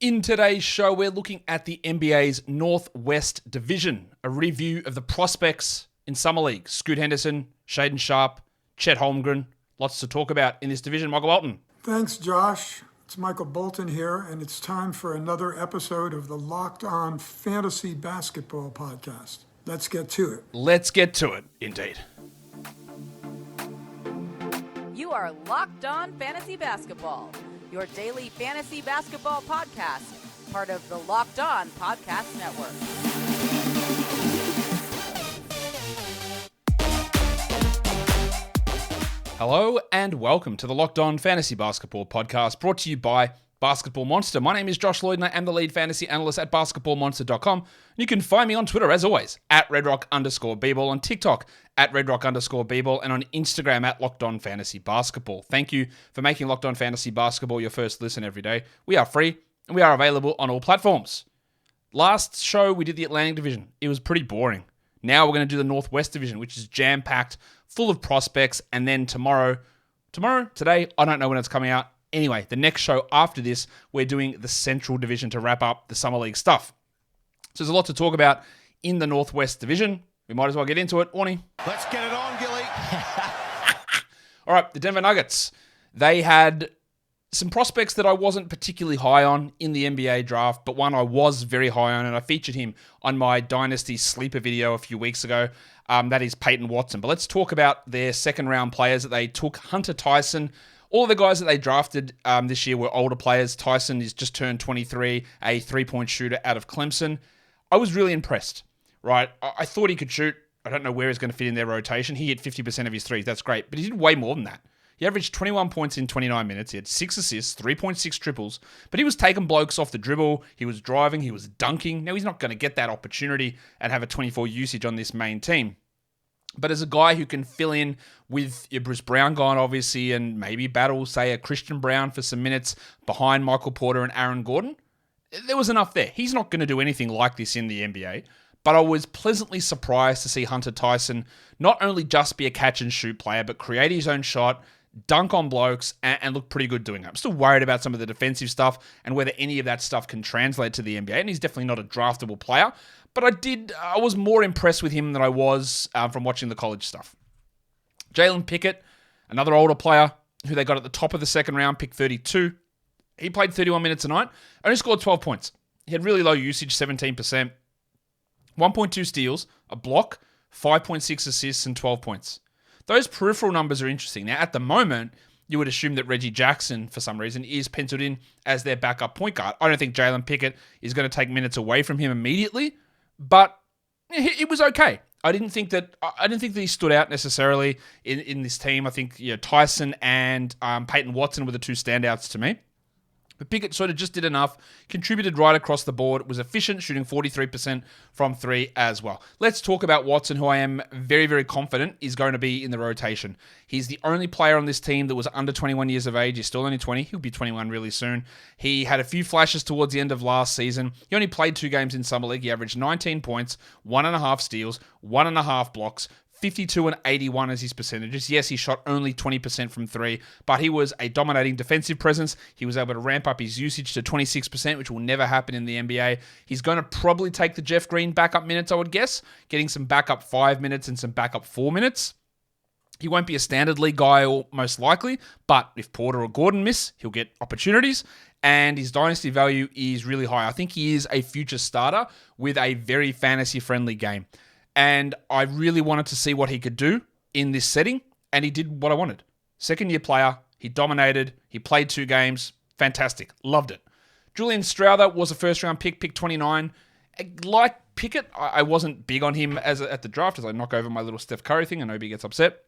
In today's show, we're looking at the NBA's Northwest Division, a review of the prospects in Summer League. Scoot Henderson, Shaedon Sharpe, Chet Holmgren. Lots to talk about in this division. Michael Walton. Thanks, Josh. It's Michael Bolton here, and it's time for another episode of the Locked On Fantasy Basketball Podcast. Let's get to it. Let's get to it, indeed. You are Locked On Fantasy Basketball, your daily fantasy basketball podcast, part of the Locked On Podcast Network. Hello and welcome to the Locked On Fantasy Basketball Podcast, brought to you by Basketball Monster. My name is Josh Lloyd and I am the lead fantasy analyst at basketballmonster.com. You can find me on Twitter, as always, at redrock_bball, on TikTok at redrock_bball, and on Instagram at Locked On Fantasy Basketball. Thank you for making Locked On Fantasy Basketball your first listen every day. We are free and we are available on all platforms. Last show, we did the Atlantic Division. It was pretty boring. Now we're going to do the Northwest Division, which is jam-packed, full of prospects, and then today, I don't know when it's coming out. Anyway, the next show after this, we're doing the Central Division to wrap up the Summer League stuff. So there's a lot to talk about in the Northwest Division. We might as well get into it. Warnie. Let's get it on, Gilly. All right, the Denver Nuggets. They had some prospects that I wasn't particularly high on in the NBA draft, but one I was very high on, and I featured him on my Dynasty Sleeper video a few weeks ago. That is Peyton Watson. But let's talk about their second-round players that they took. Hunter Tyson. All of the guys that they drafted this year were older players. Tyson is just turned 23, a three-point shooter out of Clemson. I was really impressed, right? I thought he could shoot. I don't know where he's going to fit in their rotation. He hit 50% of his threes. That's great. But he did way more than that. He averaged 21 points in 29 minutes. He had 6 assists, 3.6 triples. But he was taking blokes off the dribble. He was driving. He was dunking. Now, he's not going to get that opportunity and have a 24 usage on this main team. But as a guy who can fill in with your Bruce Brown gone, obviously, and maybe battle, say, a Christian Brown for some minutes behind Michael Porter and Aaron Gordon, there was enough there. He's not going to do anything like this in the NBA, but I was pleasantly surprised to see Hunter Tyson not only just be a catch-and-shoot player, but create his own shot, dunk on blokes, and look pretty good doing it. I'm still worried about some of the defensive stuff and whether any of that stuff can translate to the NBA, and he's definitely not a draftable player. But I was more impressed with him than I was from watching the college stuff. Jalen Pickett, another older player who they got at the top of the second round, pick 32. He played 31 minutes a night, only scored 12 points. He had really low usage, 17%. 1.2 steals, a block, 5.6 assists, and 12 points. Those peripheral numbers are interesting. Now, at the moment, you would assume that Reggie Jackson, for some reason, is penciled in as their backup point guard. I don't think Jalen Pickett is going to take minutes away from him immediately, but it was okay. I didn't think that he stood out necessarily in this team. I think Tyson and Peyton Watson were the two standouts to me. But Pickett sort of just did enough, contributed right across the board, was efficient, shooting 43% from three as well. Let's talk about Watson, who I am very, very confident is going to be in the rotation. He's the only player on this team that was under 21 years of age. He's still only 20. He'll be 21 really soon. He had a few flashes towards the end of last season. He only played 2 games in Summer League. He averaged 19 points, 1.5 steals, 1.5 blocks, 52 and 81 as his percentages. Yes, he shot only 20% from three, but he was a dominating defensive presence. He was able to ramp up his usage to 26%, which will never happen in the NBA. He's going to probably take the Jeff Green backup minutes, I would guess, getting some backup 5 minutes and some backup 4 minutes. He won't be a standard league guy, most likely, but if Porter or Gordon miss, he'll get opportunities, and his dynasty value is really high. I think he is a future starter with a very fantasy-friendly game. And I really wanted to see what he could do in this setting, and he did what I wanted. Second-year player, he dominated, he played 2 games, fantastic, loved it. Julian Strawther was a first-round pick 29. Like Pickett, I wasn't big on him at the draft as I knock over my little Steph Curry thing. I know he gets upset.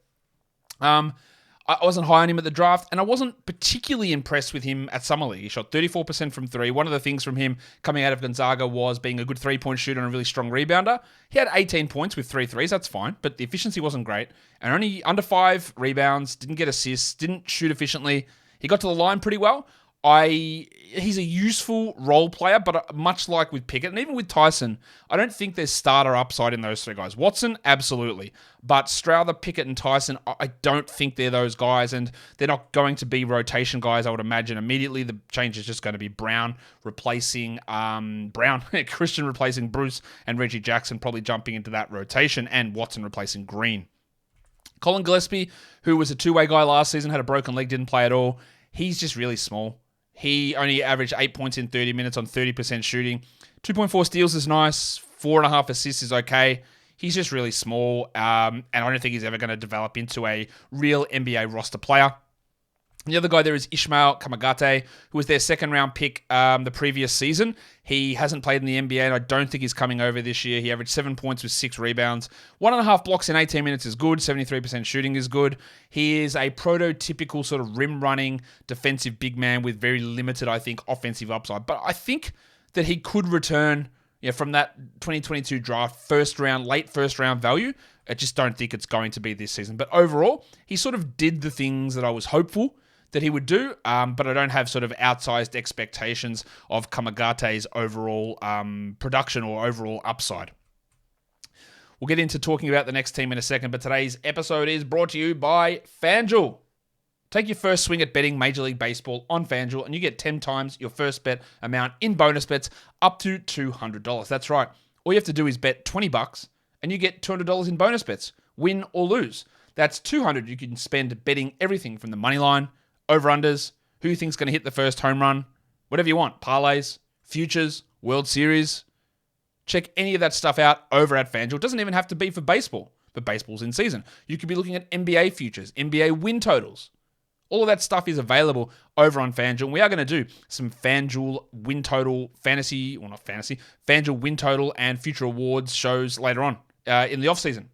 I wasn't high on him at the draft, and I wasn't particularly impressed with him at Summer League. He shot 34% from three. One of the things from him coming out of Gonzaga was being a good three-point shooter and a really strong rebounder. He had 18 points with 3 threes. That's fine, but the efficiency wasn't great. And only under 5 rebounds, didn't get assists, didn't shoot efficiently. He got to the line pretty well. He's a useful role player, but much like with Pickett and even with Tyson, I don't think there's starter upside in those three guys. Watson, absolutely. But Strother, Pickett, and Tyson, I don't think they're those guys, and they're not going to be rotation guys, I would imagine. Immediately, the change is just going to be Brown replacing Christian replacing Bruce, and Reggie Jackson probably jumping into that rotation, and Watson replacing Green. Colin Gillespie, who was a two-way guy last season, had a broken leg, didn't play at all. He's just really small. He only averaged 8 points in 30 minutes on 30% shooting. 2.4 steals is nice. 4.5 assists is okay. He's just really small, and I don't think he's ever going to develop into a real NBA roster player. The other guy there is Ishmael Kamagate, who was their second-round pick the previous season. He hasn't played in the NBA, and I don't think he's coming over this year. He averaged 7 points with 6 rebounds. 1.5 blocks in 18 minutes is good. 73% shooting is good. He is a prototypical sort of rim-running defensive big man with very limited, I think, offensive upside. But I think that he could return from that 2022 draft, late first-round value. I just don't think it's going to be this season. But overall, he sort of did the things that I was hopeful that he would do, but I don't have sort of outsized expectations of Kamagate's overall production or overall upside. We'll get into talking about the next team in a second, but today's episode is brought to you by FanDuel. Take your first swing at betting Major League Baseball on FanDuel, and you get 10 times your first bet amount in bonus bets up to $200. That's right. All you have to do is bet $20, and you get $200 in bonus bets, win or lose. That's $200 you can spend betting everything from the money line, over-unders, who you think's going to hit the first home run, whatever you want, parlays, futures, World Series. Check any of that stuff out over at FanDuel. It doesn't even have to be for baseball, but baseball's in season. You could be looking at NBA futures, NBA win totals. All of that stuff is available over on FanDuel. We are going to do some FanDuel win total FanDuel win total and future awards shows later on in the off-season.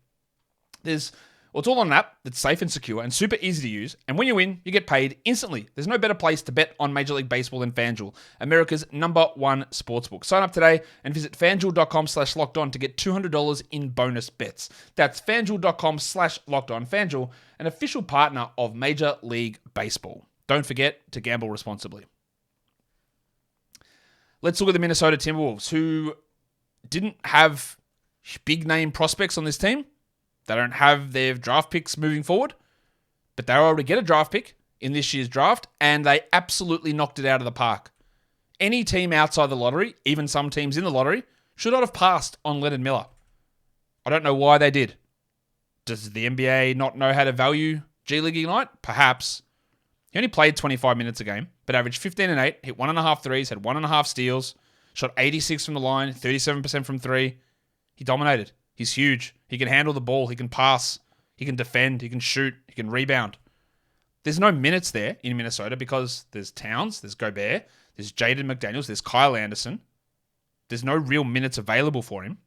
It's all on an app that's safe and secure and super easy to use. And when you win, you get paid instantly. There's no better place to bet on Major League Baseball than FanDuel, America's #1 sportsbook. Sign up today and visit FanDuel.com/lockedon to get $200 in bonus bets. That's FanDuel.com/lockedon. FanDuel, an official partner of Major League Baseball. Don't forget to gamble responsibly. Let's look at the Minnesota Timberwolves, who didn't have big name prospects on this team. They don't have their draft picks moving forward, but they were able to get a draft pick in this year's draft, and they absolutely knocked it out of the park. Any team outside the lottery, even some teams in the lottery, should not have passed on Leonard Miller. I don't know why they did. Does the NBA not know how to value G League Ignite? Perhaps. He only played 25 minutes a game, but averaged 15 and 8, hit 1.5 threes, had 1.5 steals, shot 86 from the line, 37% from 3. He dominated. He's huge. He can handle the ball. He can pass. He can defend. He can shoot. He can rebound. There's no minutes there in Minnesota because there's Towns, there's Gobert, there's Jaden McDaniels, there's Kyle Anderson. There's no real minutes available for him.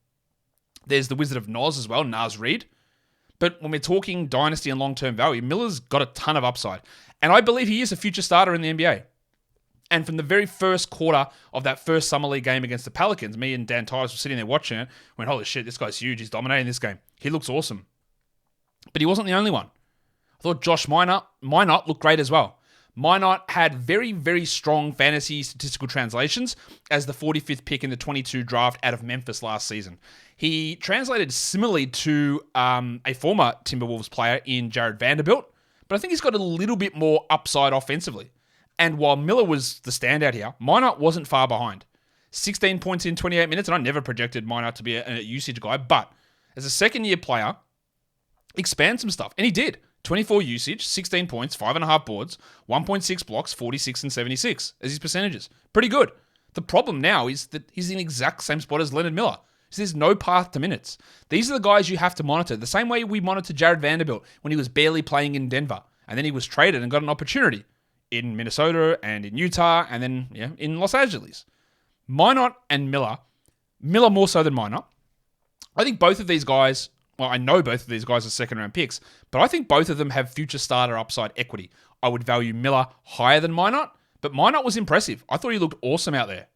There's the Wizard of Noz as well, Naz Reid. But when we're talking dynasty and long-term value, Miller's got a ton of upside. And I believe he is a future starter in the NBA. And from the very first quarter of that first Summer League game against the Pelicans, me and Dan Titus were sitting there watching it, went, holy shit, this guy's huge. He's dominating this game. He looks awesome. But he wasn't the only one. I thought Josh Minott looked great as well. Minott had very, very strong fantasy statistical translations as the 45th pick in the 22 draft out of Memphis last season. He translated similarly to a former Timberwolves player in Jared Vanderbilt, but I think he's got a little bit more upside offensively. And while Miller was the standout here, Minott wasn't far behind. 16 points in 28 minutes, and I never projected Minott to be a usage guy, but as a second-year player, expand some stuff. And he did. 24 usage, 16 points, 5.5 boards, 1.6 blocks, 46 and 76 as his percentages. Pretty good. The problem now is that he's in the exact same spot as Leonard Miller. So there's no path to minutes. These are the guys you have to monitor. The same way we monitored Jared Vanderbilt when he was barely playing in Denver. And then he was traded and got an opportunity in Minnesota and in Utah and then in Los Angeles. Minott and Miller more so than Minott. I think both of these guys, well, I know both of these guys are second-round picks, but I think both of them have future starter upside equity. I would value Miller higher than Minott, but Minott was impressive. I thought he looked awesome out there.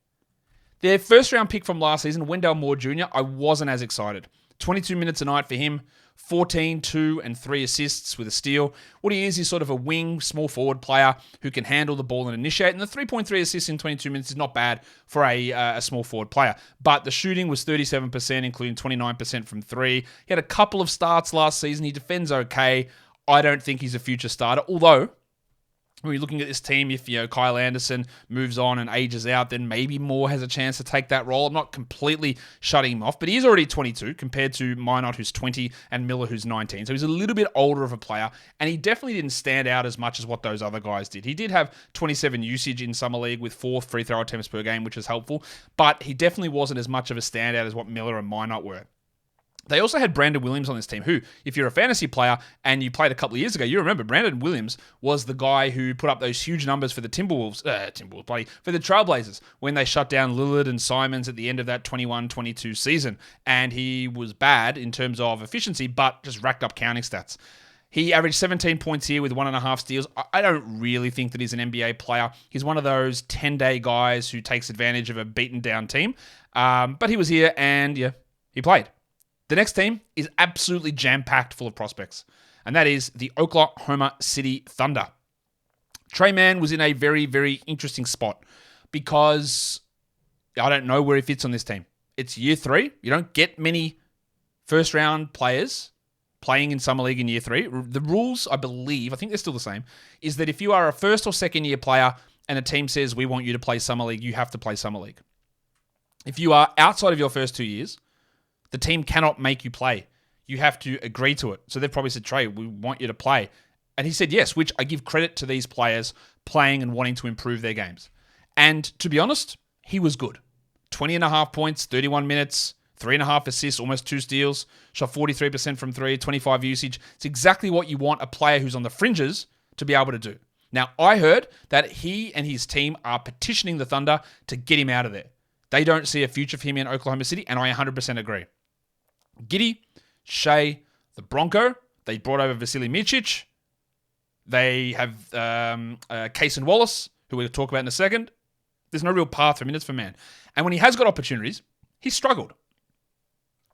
Their first-round pick from last season, Wendell Moore Jr., I wasn't as excited. 22 minutes a night for him, 14, 2, and 3 assists with a steal. What he is sort of a wing, small forward player who can handle the ball and initiate. And the 3.3 assists in 22 minutes is not bad for a small forward player. But the shooting was 37%, including 29% from 3. He had a couple of starts last season. He defends okay. I don't think he's a future starter, although when you're looking at this team, if Kyle Anderson moves on and ages out, then maybe Moore has a chance to take that role. I'm not completely shutting him off, but he's already 22 compared to Minot, who's 20, and Miller, who's 19. So he's a little bit older of a player, and he definitely didn't stand out as much as what those other guys did. He did have 27 usage in Summer League with 4 free throw attempts per game, which is helpful, but he definitely wasn't as much of a standout as what Miller and Minot were. They also had Brandon Williams on this team, who, if you're a fantasy player and you played a couple of years ago, you remember Brandon Williams was the guy who put up those huge numbers for the for the Trailblazers when they shut down Lillard and Simons at the end of that 21-22 season. And he was bad in terms of efficiency, but just racked up counting stats. He averaged 17 points here with 1.5 steals. I don't really think that he's an NBA player. He's one of those 10-day guys who takes advantage of a beaten-down team. But he was here and, he played. The next team is absolutely jam-packed full of prospects, and that is the Oklahoma City Thunder. Trey Mann was in a very, very interesting spot because I don't know where he fits on this team. It's year 3. You don't get many first-round players playing in Summer League in year 3. The rules, I think they're still the same, is that if you are a first or second-year player and a team says, we want you to play Summer League, you have to play Summer League. If you are outside of your first 2 years, the team cannot make you play. You have to agree to it. So they've probably said, Trey, we want you to play. And he said yes, which I give credit to these players playing and wanting to improve their games. And to be honest, he was good. 20.5 points, 31 minutes, 3.5 assists, almost 2 steals, shot 43% from 3, 25 usage. It's exactly what you want a player who's on the fringes to be able to do. Now, I heard that he and his team are petitioning the Thunder to get him out of there. They don't see a future for him in Oklahoma City, and I 100% agree. Giddey, Shea, the Bronco. They brought over Vasily Micic. They have Case and Wallace, who we'll talk about in a second. There's no real path for minutes for Mann. And when he has got opportunities, he's struggled.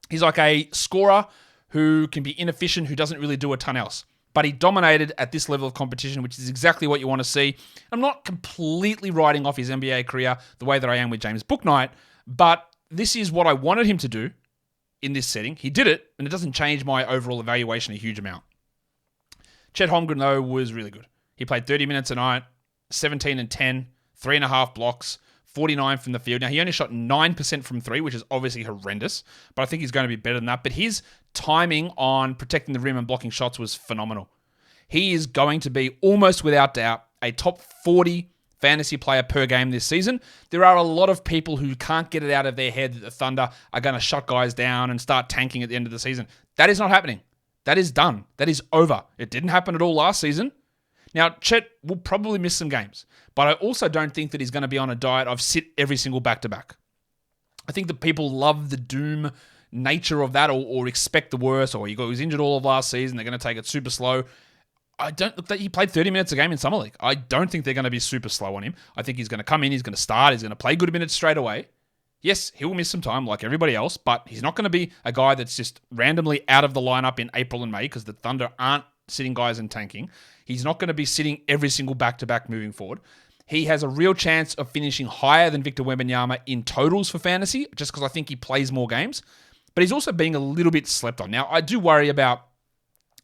He's like a scorer who can be inefficient, who doesn't really do a ton else. But he dominated at this level of competition, which is exactly what you want to see. I'm not completely writing off his NBA career the way that I am with James Bouknight, but this is what I wanted him to do in this setting. He did it, and it doesn't change my overall evaluation a huge amount. Chet Holmgren, though, was really good. He played 30 minutes a night, 17 and 10, 3.5 blocks, 49 from the field. Now, he only shot 9% from 3, which is obviously horrendous, but I think he's going to be better than that. But his timing on protecting the rim and blocking shots was phenomenal. He is going to be, almost without doubt, a top 40 fantasy player per game this season. There are a lot of people who can't get it out of their head that the Thunder are going to shut guys down and start tanking at the end of the season. That is not happening. That is done. That is over. It didn't happen at all last season. Now, Chet will probably miss some games, but I also don't think that he's going to be on a diet of sit every single back-to-back. I think that people love the doom nature of that or expect the worst, or he was injured all of last season, they're going to take it super slow. I don't look that he played 30 minutes a game in Summer League. I don't think they're going to be super slow on him. I think he's going to come in, he's going to start, he's going to play good minutes straight away. Yes, he'll miss some time like everybody else, but he's not going to be a guy that's just randomly out of the lineup in April and May because the Thunder aren't sitting guys and tanking. He's not going to be sitting every single back-to-back moving forward. He has a real chance of finishing higher than Victor Wembanyama in totals for fantasy, just because I think he plays more games. But he's also being a little bit slept on. Now, I do worry about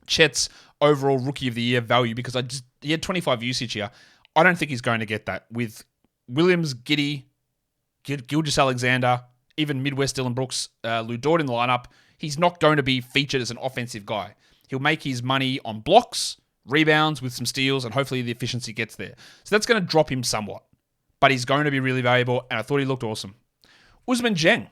Chet's overall Rookie of the Year value because he had 25 usage here. I don't think he's going to get that. With Williams, Giddey, Gilgeous-Alexander, even Midwest Dillon Brooks, Lou Dort in the lineup, he's not going to be featured as an offensive guy. He'll make his money on blocks, rebounds with some steals, and hopefully the efficiency gets there. So that's going to drop him somewhat. But he's going to be really valuable, and I thought he looked awesome. Usman Jeng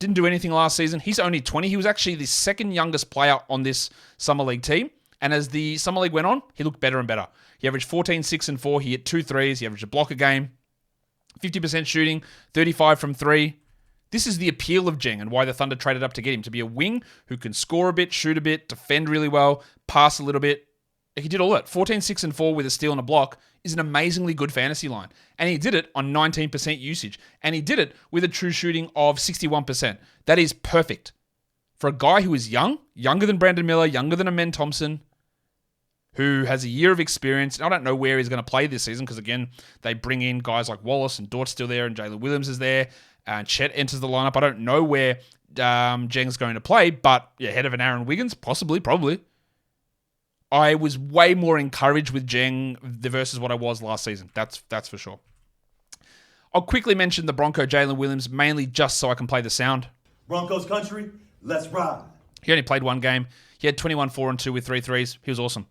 didn't do anything last season. He's only 20. He was actually the second youngest player on this Summer League team. And as the Summer League went on, he looked better and better. He averaged 14, 6, and 4. He hit 2 threes. He averaged a block a game. 50% shooting, 35 from 3. This is the appeal of Jeng and why the Thunder traded up to get him, to be a wing who can score a bit, shoot a bit, defend really well, pass a little bit. He did all that. 14, 6, and 4 with a steal and a block is an amazingly good fantasy line. And he did it on 19% usage. And he did it with a true shooting of 61%. That is perfect. for a guy who is younger than Brandon Miller, younger than Amen Thompson, who has a year of experience. I don't know where he's going to play this season because, again, they bring in guys like Wallace and Dort's still there and Jalen Williams is there and Chet enters the lineup. I don't know where Jeng's going to play, but yeah, ahead of an Aaron Wiggins, possibly, probably. I was way more encouraged with Jeng versus what I was last season. That's for sure. I'll quickly mention the Bronco Jalen Williams, mainly just so I can play the sound. Broncos country, let's ride. He only played one game. He had 21, 4 and 2 with 3 threes. He was awesome.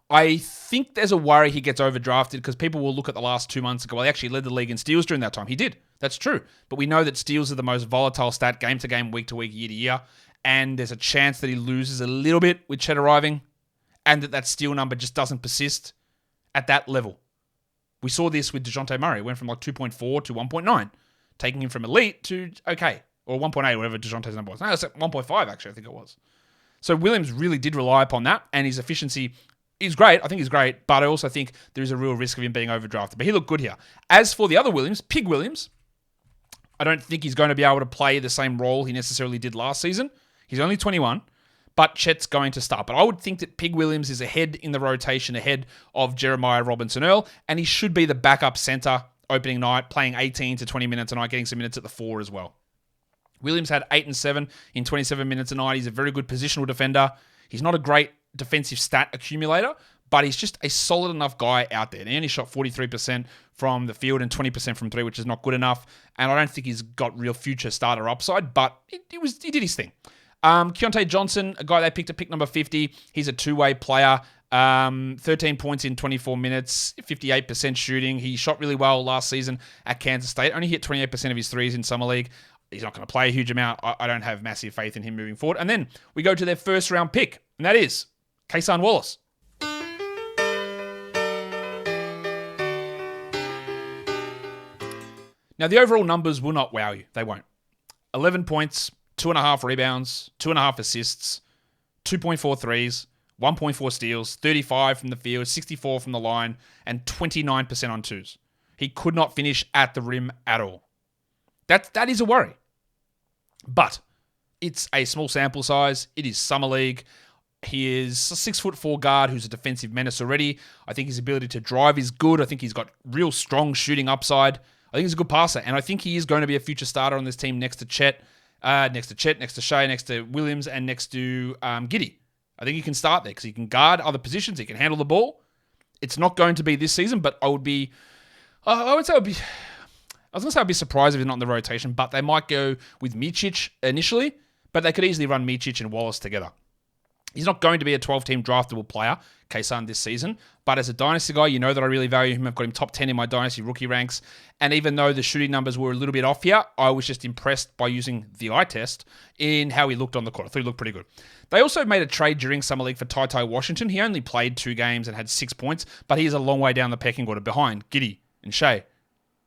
I think there's a worry he gets overdrafted because people will look at the last 2 months and go, well, he actually led the league in steals during that time. He did. That's true. But we know that steals are the most volatile stat game to game, week to week, year to year. And there's a chance that he loses a little bit with Chet arriving and that steal number just doesn't persist at that level. We saw this with DeJounte Murray. It went from like 2.4 to 1.9, taking him from elite to okay, or 1.8, whatever DeJounte's number was. No, it's at 1.5 actually, I think it was. So Williams really did rely upon that, and his efficiency is great. I think he's great, but I also think there is a real risk of him being overdrafted. But he looked good here. As for the other Williams, Pig Williams, I don't think he's going to be able to play the same role he necessarily did last season. He's only 21, but Chet's going to start. But I would think that Pig Williams is ahead in the rotation, ahead of Jeremiah Robinson-Earl, and he should be the backup center opening night, playing 18 to 20 minutes a night, getting some minutes at the 4 as well. Williams had 8 and 7 in 27 minutes a night. He's a very good positional defender. He's not a great defensive stat accumulator, but he's just a solid enough guy out there. And he only shot 43% from the field and 20% from 3, which is not good enough. And I don't think he's got real future starter upside, but he did his thing. Keontae Johnson, a guy they picked at pick number 50. He's a two-way player. 13 points in 24 minutes, 58% shooting. He shot really well last season at Kansas State. Only hit 28% of his threes in Summer League. He's not going to play a huge amount. I don't have massive faith in him moving forward. And then we go to their first round pick, and that is Kason Wallace. Now, the overall numbers will not wow you. They won't. 11 points, 2.5 rebounds, 2.5 assists, 2.4 threes, 1.4 steals, 35 from the field, 64 from the line, and 29% on twos. He could not finish at the rim at all. That is a worry. But it's a small sample size. It is Summer League. He is a 6'4" guard who's a defensive menace already. I think his ability to drive is good. I think he's got real strong shooting upside. I think he's a good passer. And I think he is going to be a future starter on this team next to Chet, next to Shea, next to Williams, and next to Giddey. I think he can start there because he can guard other positions. He can handle the ball. It's not going to be this season, but I would be surprised if he's not in the rotation, but they might go with Micic initially, but they could easily run Micic and Wallace together. He's not going to be a 12-team draftable player, Kason, this season, but as a dynasty guy, you know that I really value him. I've got him top 10 in my dynasty rookie ranks, and even though the shooting numbers were a little bit off here, I was just impressed by using the eye test in how he looked on the court. I thought he looked pretty good. They also made a trade during Summer League for Ty Washington. He only played 2 games and had 6 points, but he is a long way down the pecking order behind Giddey and Shea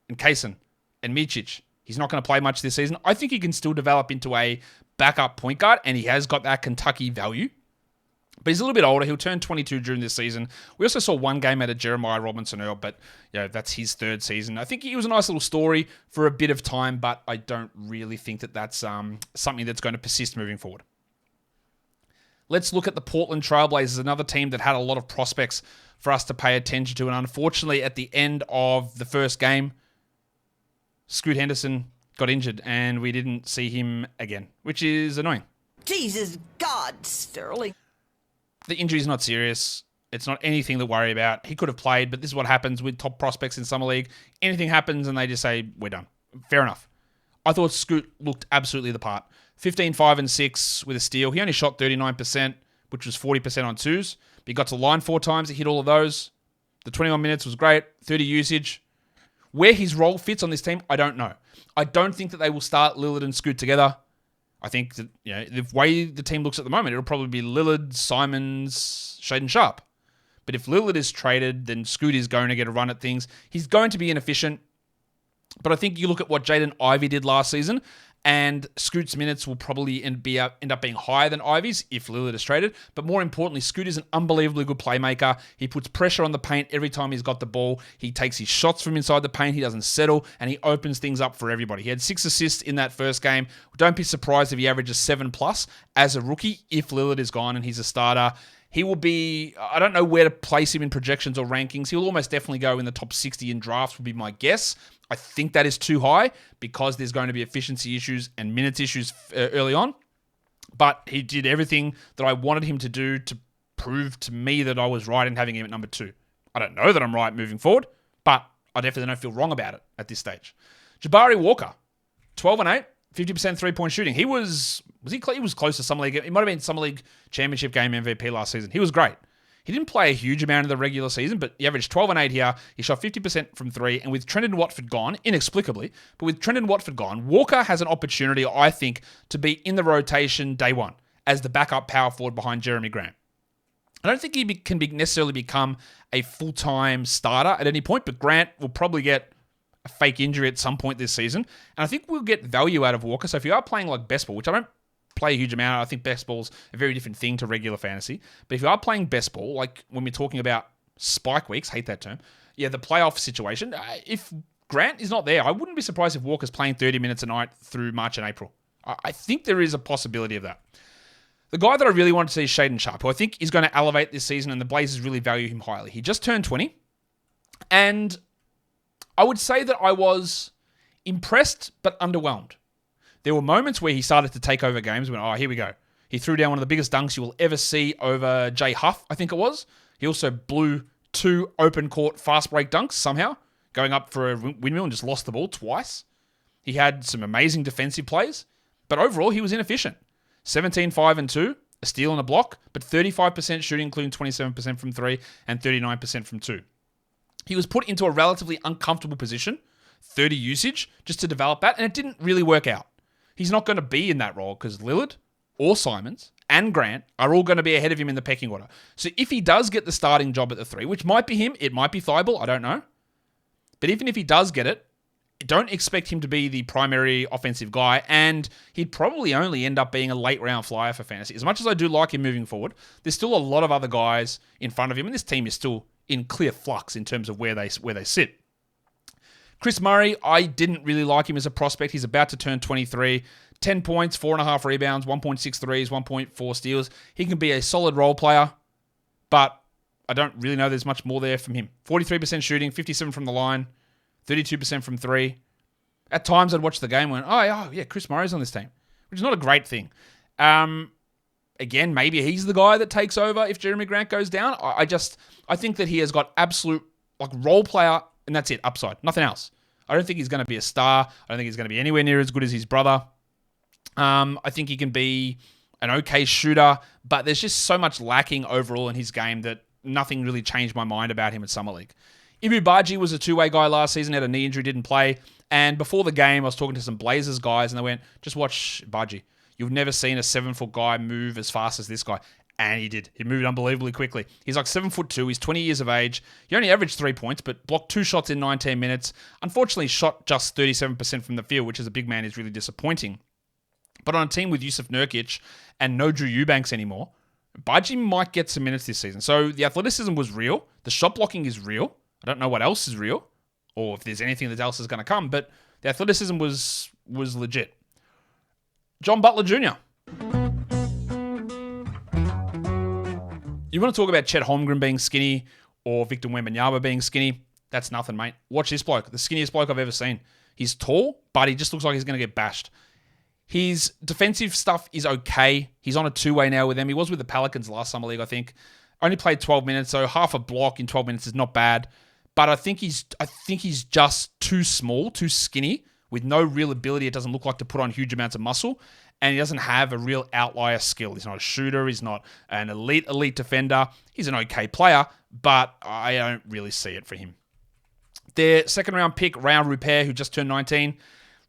and Kason and Micic. He's not going to play much this season. I think he can still develop into a backup point guard, and he has got that Kentucky value. But he's a little bit older. He'll turn 22 during this season. We also saw one game out of Jeremiah Robinson-Earl, but that's his 3rd season. I think he was a nice little story for a bit of time, but I don't really think that that's something that's going to persist moving forward. Let's look at the Portland Trailblazers, another team that had a lot of prospects for us to pay attention to. And unfortunately, at the end of the first game, Scoot Henderson got injured, and we didn't see him again, which is annoying. Jesus God, Sterling. The injury is not serious. It's not anything to worry about. He could have played, but this is what happens with top prospects in Summer League. Anything happens, and they just say, we're done. Fair enough. I thought Scoot looked absolutely the part. 15, 5, and 6 with a steal. He only shot 39%, which was 40% on twos. But he got to the line 4 times. He hit all of those. The 21 minutes was great. 30 usage. Where his role fits on this team, I don't know. I don't think that they will start Lillard and Scoot together. I think that the way the team looks at the moment, it'll probably be Lillard, Simons, Shaedon Sharpe. But if Lillard is traded, then Scoot is going to get a run at things. He's going to be inefficient. But I think you look at what Jaden Ivey did last season, And Scoot's minutes will probably end up being higher than Ivy's if Lillard is traded. But more importantly, Scoot is an unbelievably good playmaker. He puts pressure on the paint every time he's got the ball. He takes his shots from inside the paint. He doesn't settle, and he opens things up for everybody. He had 6 assists in that first game. Don't be surprised if he averages 7+ as a rookie if Lillard is gone and he's a starter. He will be, I don't know where to place him in projections or rankings. He'll almost definitely go in the top 60 in drafts would be my guess. I think that is too high because there's going to be efficiency issues and minutes issues early on. But he did everything that I wanted him to do to prove to me that I was right in having him at number 2. I don't know that I'm right moving forward, but I definitely don't feel wrong about it at this stage. Jabari Walker, 12-8, 50% three-point shooting. He was close to Summer League. It might have been Summer League Championship game MVP last season. He was great. He didn't play a huge amount in the regular season, but he averaged 12-8 here. He shot 50% from 3, and with Trendon Watford gone, inexplicably, but with Trendon Watford gone, Walker has an opportunity, I think, to be in the rotation day one as the backup power forward behind Jeremy Grant. I don't think he can necessarily become a full-time starter at any point, but Grant will probably get a fake injury at some point this season, and I think we'll get value out of Walker. So if you are playing like best ball, which I don't play a huge amount. I think best ball's a very different thing to regular fantasy. But if you are playing best ball, like when we're talking about spike weeks, hate that term, the playoff situation, if Grant is not there, I wouldn't be surprised if Walker's playing 30 minutes a night through March and April. I think there is a possibility of that. The guy that I really want to see is Shaedon Sharpe, who I think is going to elevate this season, and the Blazers really value him highly. He just turned 20, and I would say that I was impressed but underwhelmed. There were moments where he started to take over games when, here we go. He threw down one of the biggest dunks you will ever see over Jay Huff, I think it was. He also blew 2 open court fast break dunks somehow, going up for a windmill and just lost the ball twice. He had some amazing defensive plays, but overall he was inefficient. 17, 5, and 2, a steal and a block, but 35% shooting, including 27% from 3 and 39% from 2. He was put into a relatively uncomfortable position, 30 usage, just to develop that, and it didn't really work out. He's not going to be in that role because Lillard or Simons and Grant are all going to be ahead of him in the pecking order. So if he does get the starting job at the 3, which might be him, it might be Thibault, I don't know. But even if he does get it, don't expect him to be the primary offensive guy, and he'd probably only end up being a late round flyer for fantasy. As much as I do like him moving forward, there's still a lot of other guys in front of him, and this team is still in clear flux in terms of where they sit. Chris Murray, I didn't really like him as a prospect. He's about to turn 23. 10 points, 4.5 rebounds, 1.6 threes, 1.4 steals. He can be a solid role player, but I don't really know there's much more there from him. 43% shooting, 57% from the line, 32% from 3. At times I'd watch the game and went, Chris Murray's on this team, which is not a great thing. Again, maybe he's the guy that takes over if Jeremy Grant goes down. I think that he has got absolute role player, and that's it, upside. Nothing else. I don't think he's going to be a star. I don't think he's going to be anywhere near as good as his brother. I think he can be an okay shooter, but there's just so much lacking overall in his game that nothing really changed my mind about him at Summer League. Ibu Baji was a two-way guy last season, had a knee injury, didn't play. And before the game, I was talking to some Blazers guys, and they went, just watch Baji. You've never seen a 7-foot guy move as fast as this guy. And he did. He moved unbelievably quickly. He's like 7'2". He's 20 years of age. He only averaged 3 points, but blocked 2 shots in 19 minutes. Unfortunately, shot just 37% from the field, which as a big man is really disappointing. But on a team with Yusuf Nurkic and no Drew Eubanks anymore, Baji might get some minutes this season. So the athleticism was real. The shot blocking is real. I don't know what else is real, or if there's anything that else is going to come, but the athleticism was legit. John Butler Jr. You want to talk about Chet Holmgren being skinny or Victor Wembanyama being skinny? That's nothing, mate. Watch this bloke. The skinniest bloke I've ever seen. He's tall, but he just looks like he's going to get bashed. His defensive stuff is okay. He's on a two-way now with them. He was with the Pelicans last summer league, I think. Only played 12 minutes, so half a block in 12 minutes is not bad. But I think he's just too small, too skinny, with no real ability, it doesn't look like, to put on huge amounts of muscle. And he doesn't have a real outlier skill. He's not a shooter. He's not an elite defender. He's an okay player, but I don't really see it for him. Their second-round pick, Raul Rupert, who just turned 19,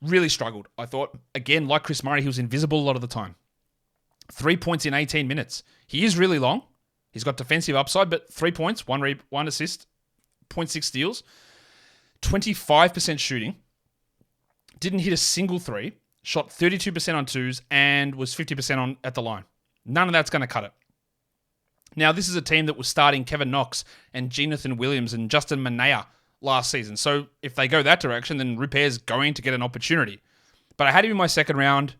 really struggled. I thought, again, like Chris Murray, he was invisible a lot of the time. 3 points in 18 minutes. He is really long. He's got defensive upside, but 3 points, one assist, 0.6 steals, 25% shooting. Didn't hit a single three. shot 32% on twos, and was 50% on at the line. None of that's going to cut it. Now, this is a team that was starting Kevin Knox and Jonathan Williams and Justin Minaya last season. So if they go that direction, then Rupert's going to get an opportunity. But I had him in my second round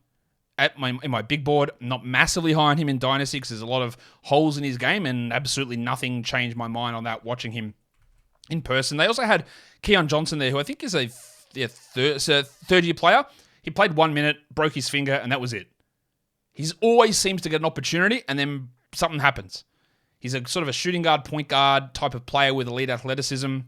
in my big board. I'm not massively high on him in Dynasty because there's a lot of holes in his game, and absolutely nothing changed my mind on that watching him in person. They also had Keon Johnson there, who I think is a third-year player. He played 1 minute, broke his finger, and that was it. He always seems to get an opportunity, and then something happens. He's a sort of a shooting guard, point guard type of player with elite athleticism,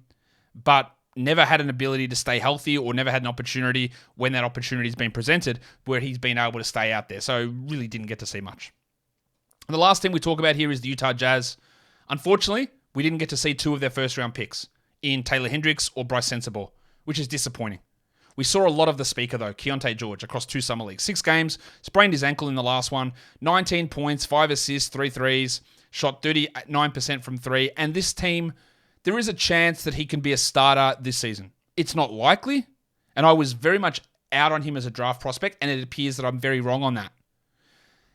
but never had an ability to stay healthy or never had an opportunity when that opportunity's been presented where he's been able to stay out there. So really didn't get to see much. And the last team we talk about here is the Utah Jazz. Unfortunately, we didn't get to see 2 of their first round picks in Taylor Hendricks or Bryce Sensabaugh, which is disappointing. We saw a lot of the speaker, though, Keontae George, across 2 summer leagues. 6 games, sprained his ankle in the last one, 19 points, 5 assists, 3 threes, shot 39% from 3. And this team, there is a chance that he can be a starter this season. It's not likely, and I was very much out on him as a draft prospect, and it appears that I'm very wrong on that.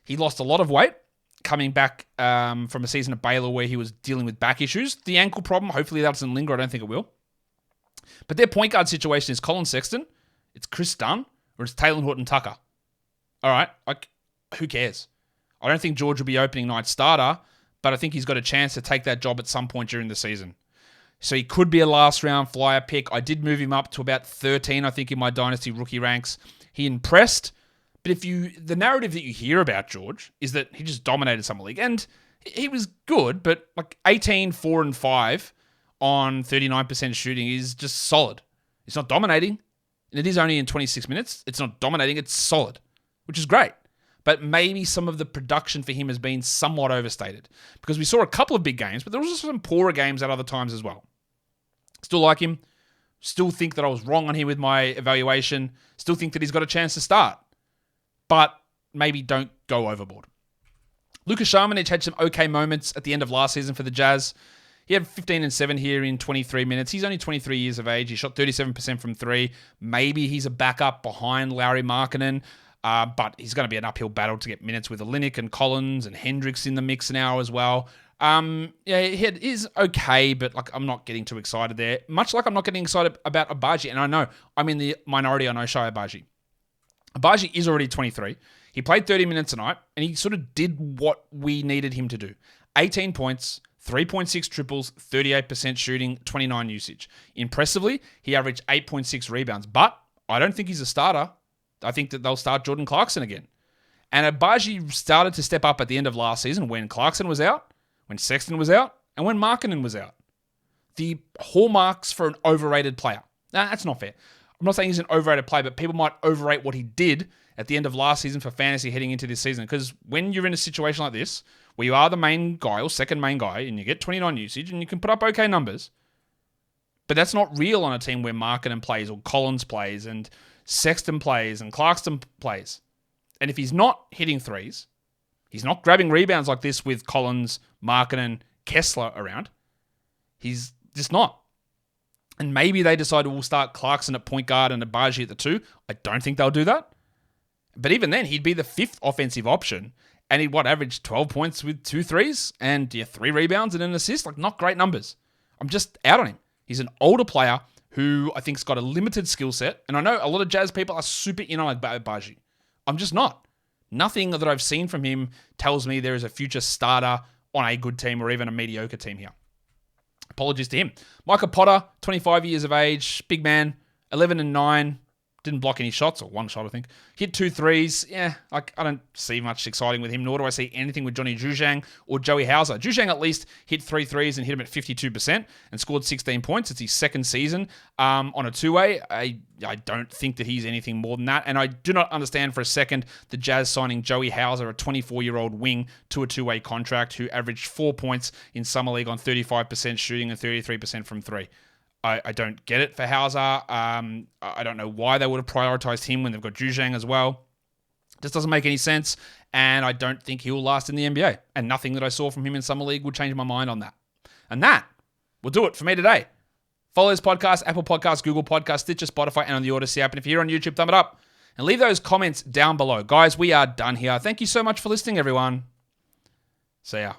He lost a lot of weight coming back from a season at Baylor where he was dealing with back issues. The ankle problem, hopefully that doesn't linger. I don't think it will. But their point guard situation is Colin Sexton, it's Chris Dunn, or it's Taylor Horton-Tucker. All right, who cares? I don't think George will be opening night starter, but I think he's got a chance to take that job at some point during the season. So he could be a last round flyer pick. I did move him up to about 13, I think, in my Dynasty rookie ranks. He impressed, but the narrative that you hear about George is that he just dominated summer league, and he was good, but like 18, 4, and 5 on 39% shooting is just solid. It's not dominating, and it is only in 26 minutes. It's not dominating, it's solid, which is great. But maybe some of the production for him has been somewhat overstated because we saw a couple of big games, but there was also some poorer games at other times as well. Still like him. Still think that I was wrong on him with my evaluation. Still think that he's got a chance to start. But maybe don't go overboard. Lucas Sharmanich had some okay moments at the end of last season for the Jazz. He had 15 and 7 here in 23 minutes. He's only 23 years of age. He shot 37% from 3. Maybe he's a backup behind Lauri Markkanen. But he's going to be an uphill battle to get minutes with Olynyk and Collins and Hendricks in the mix now as well. It is okay, but I'm not getting too excited there. Much like I'm not getting excited about Agbaji, and I know I'm in the minority on Ochai Agbaji. Agbaji is already 23. He played 30 minutes a night, and he sort of did what we needed him to do. 18 points, 3.6 triples, 38% shooting, 29 usage. Impressively, he averaged 8.6 rebounds, but I don't think he's a starter. I think that they'll start Jordan Clarkson again. And Agbaji started to step up at the end of last season when Clarkson was out, when Sexton was out, and when Markkanen was out. The hallmarks for an overrated player. Nah, that's not fair. I'm not saying he's an overrated player, but people might overrate what he did at the end of last season for fantasy heading into this season. Because when you're in a situation like this, where you are the main guy or second main guy, and you get 29 usage, and you can put up okay numbers, but that's not real on a team where Markkanen plays, or Collins plays, and Sexton plays, and Clarkson plays. And if he's not hitting threes, he's not grabbing rebounds like this with Collins, Markkanen, Kessler around. He's just not. And maybe they decide we'll start Clarkson at point guard and Agbaji at the 2. I don't think they'll do that. But even then, he'd be the 5th offensive option. And he'd, average 12 points with 2 threes and 3 rebounds and an assist? Not great numbers. I'm just out on him. He's an older player who I think's got a limited skill set. And I know a lot of Jazz people are super in on Agbaji. I'm just not. Nothing that I've seen from him tells me there is a future starter on a good team or even a mediocre team here. Apologies to him. Michael Potter, 25 years of age, big man, 11 and 9. Didn't block any shots, or 1 shot, I think. Hit 2 threes. Yeah, I don't see much exciting with him, nor do I see anything with Johnny Juzang or Joey Hauser. Juzang at least hit 3 threes and hit him at 52% and scored 16 points. It's his second season on a 2-way. I don't think that he's anything more than that, and I do not understand for a second the Jazz signing Joey Hauser, a 24-year-old wing, to a 2-way contract who averaged 4 points in Summer League on 35% shooting and 33% from 3. I don't get it for Hauser. I don't know why they would have prioritized him when they've got Juzang as well. Just doesn't make any sense, and I don't think he will last in the NBA. And nothing that I saw from him in Summer League would change my mind on that. And that will do it for me today. Follow this podcast, Apple Podcasts, Google Podcasts, Stitcher, Spotify, and on the Odyssey app. And if you're here on YouTube, thumb it up. and leave those comments down below. Guys, we are done here. Thank you so much for listening, everyone. See ya.